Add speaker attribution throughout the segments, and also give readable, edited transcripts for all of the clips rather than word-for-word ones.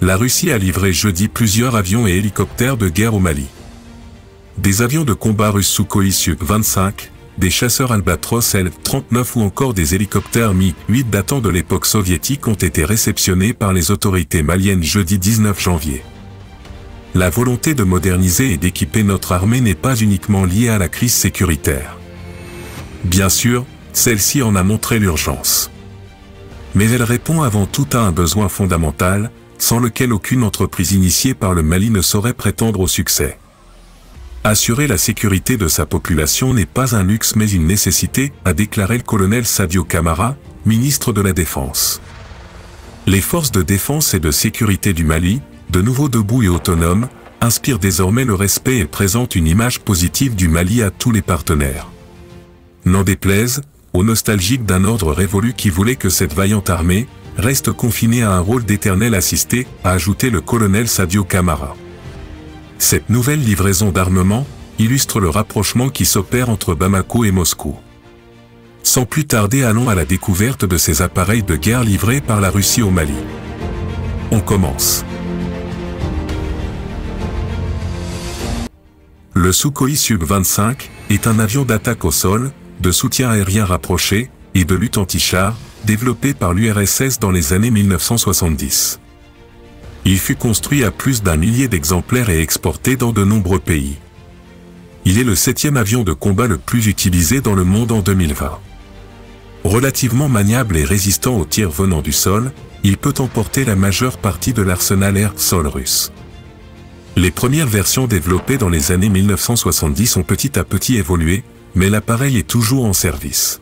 Speaker 1: La Russie a livré jeudi plusieurs avions et hélicoptères de guerre au Mali. Des avions de combat russes Sukhoi Su-25, des chasseurs Albatros L-39 ou encore des hélicoptères Mi-8 datant de l'époque soviétique ont été réceptionnés par les autorités maliennes jeudi 19 janvier. La volonté de moderniser et d'équiper notre armée n'est pas uniquement liée à la crise sécuritaire. Bien sûr, celle-ci en a montré l'urgence. Mais elle répond avant tout à un besoin fondamental, sans lequel aucune entreprise initiée par le Mali ne saurait prétendre au succès. Assurer la sécurité de sa population n'est pas un luxe mais une nécessité, a déclaré le colonel Sadio Camara, ministre de la Défense. Les forces de défense et de sécurité du Mali, de nouveau debout et autonomes, inspirent désormais le respect et présentent une image positive du Mali à tous les partenaires. N'en déplaise aux nostalgiques d'un ordre révolu qui voulait que cette vaillante armée reste confinée à un rôle d'éternel assisté, a ajouté le colonel Sadio Camara. Cette nouvelle livraison d'armement illustre le rapprochement qui s'opère entre Bamako et Moscou. Sans plus tarder, allons à la découverte de ces appareils de guerre livrés par la Russie au Mali. On commence. Le Sukhoi Su-25 est un avion d'attaque au sol, de soutien aérien rapproché et de lutte anti-char, développé par l'URSS dans les années 1970. Il fut construit à plus d'1 millier d'exemplaires et exporté dans de nombreux pays. Il est le 7e avion de combat le plus utilisé dans le monde en 2020. Relativement maniable et résistant aux tirs venant du sol, il peut emporter la majeure partie de l'arsenal air-sol russe. Les premières versions développées dans les années 1970 ont petit à petit évolué, mais l'appareil est toujours en service.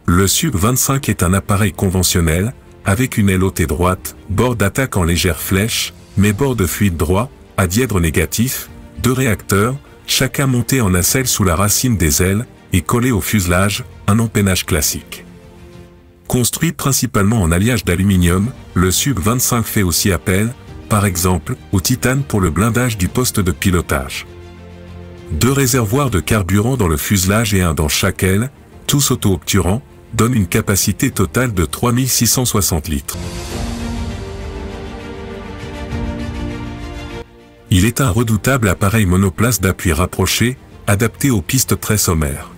Speaker 1: Le Su-25 est un appareil conventionnel, avec une aile haute et droite, bord d'attaque en légère flèche, mais bord de fuite droit, à dièdre négatif, 2 réacteurs, chacun monté en nacelle sous la racine des ailes, et collé au fuselage, un empennage classique. Construit principalement en alliage d'aluminium, le Su-25 fait aussi appel, par exemple, au titane pour le blindage du poste de pilotage. 2 réservoirs de carburant dans le fuselage et un dans chaque aile, tous auto-obturants, donnent une capacité totale de 3660 litres. Il est un redoutable appareil monoplace d'appui rapproché, adapté aux pistes très sommaires.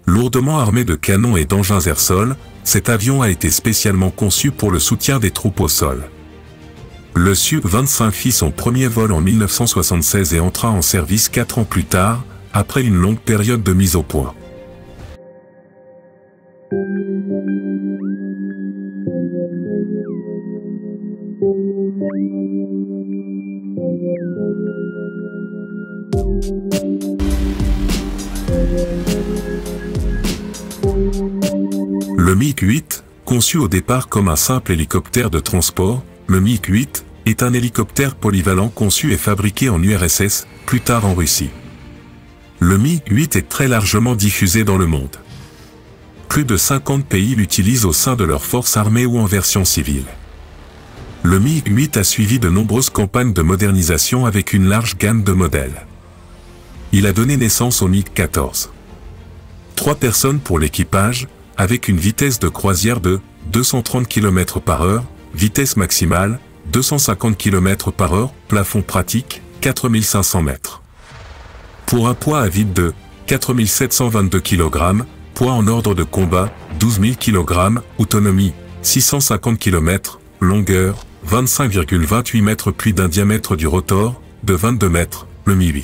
Speaker 1: Lourdement armé de canons et d'engins air-sol, cet avion a été spécialement conçu pour le soutien des troupes au sol. Le Su-25 fit son premier vol en 1976 et entra en service 4 ans plus tard, après une longue période de mise au point. Le MiG-8, conçu au départ comme un simple hélicoptère de transport, le MiG-8 est un hélicoptère polyvalent conçu et fabriqué en URSS, plus tard en Russie. Le MiG-8 est très largement diffusé dans le monde. Plus de 50 pays l'utilisent au sein de leurs forces armées ou en version civile. Le MiG-8 a suivi de nombreuses campagnes de modernisation avec une large gamme de modèles. Il a donné naissance au MiG-14. 3 personnes pour l'équipage, avec une vitesse de croisière de 230 km/h, vitesse maximale, 250 km/h, plafond pratique, 4500 mètres. Pour un poids à vide de 4722 kg, poids en ordre de combat, 12 000 kg, autonomie, 650 km, longueur, 25,28 mètres puis d'un diamètre du rotor, de 22 mètres, le Mi-8.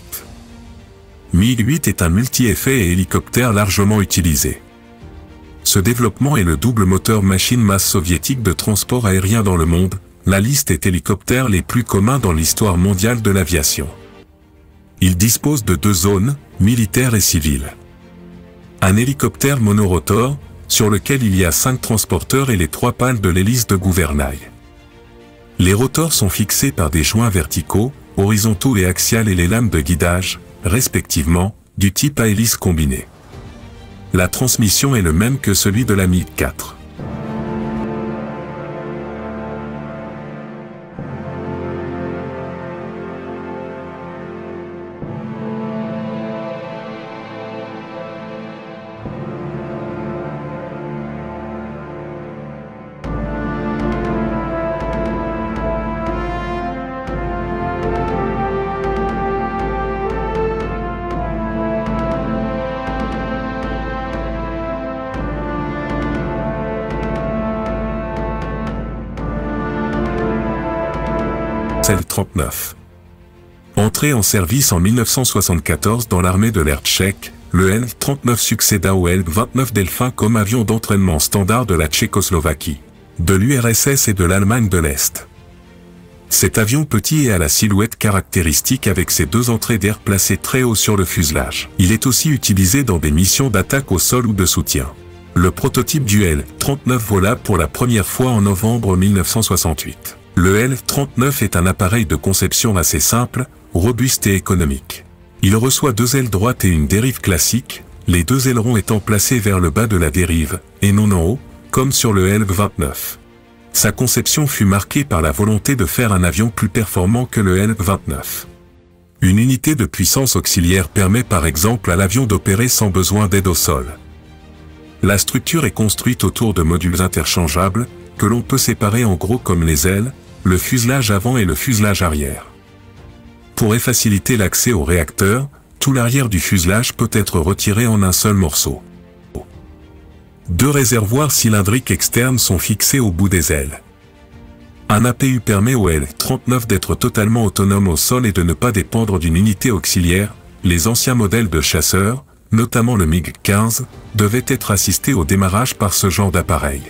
Speaker 1: Mi-8 est un multi-effet et hélicoptère largement utilisé. Ce développement est le double moteur machine-masse soviétique de transport aérien dans le monde, la liste est hélicoptères les plus communs dans l'histoire mondiale de l'aviation. Il dispose de 2 zones, militaire et civile. Un hélicoptère monorotor, sur lequel il y a 5 transporteurs et les 3 pales de l'hélice de gouvernail. Les rotors sont fixés par des joints verticaux, horizontaux et axiales et les lames de guidage, respectivement, du type à hélice combinée. La transmission est le même que celui de la MiG-4. L-39. Entré en service en 1974 dans l'armée de l'air tchèque, le L-39 succéda au L-29 Delphin comme avion d'entraînement standard de la Tchécoslovaquie, de l'URSS et de l'Allemagne de l'Est. Cet avion petit est à la silhouette caractéristique avec ses deux entrées d'air placées très haut sur le fuselage. Il est aussi utilisé dans des missions d'attaque au sol ou de soutien. Le prototype du L-39 vola pour la première fois en novembre 1968. Le L-39 est un appareil de conception assez simple, robuste et économique. Il reçoit deux ailes droites et une dérive classique, les deux ailerons étant placés vers le bas de la dérive, et non en haut, comme sur le L-29. Sa conception fut marquée par la volonté de faire un avion plus performant que le L-29. Une unité de puissance auxiliaire permet par exemple à l'avion d'opérer sans besoin d'aide au sol. La structure est construite autour de modules interchangeables, que l'on peut séparer en gros comme les ailes, le fuselage avant et le fuselage arrière. Pour faciliter l'accès au réacteur, tout l'arrière du fuselage peut être retiré en un seul morceau. Deux réservoirs cylindriques externes sont fixés au bout des ailes. Un APU permet au L-39 d'être totalement autonome au sol et de ne pas dépendre d'une unité auxiliaire. Les anciens modèles de chasseurs, notamment le MiG-15, devaient être assistés au démarrage par ce genre d'appareil.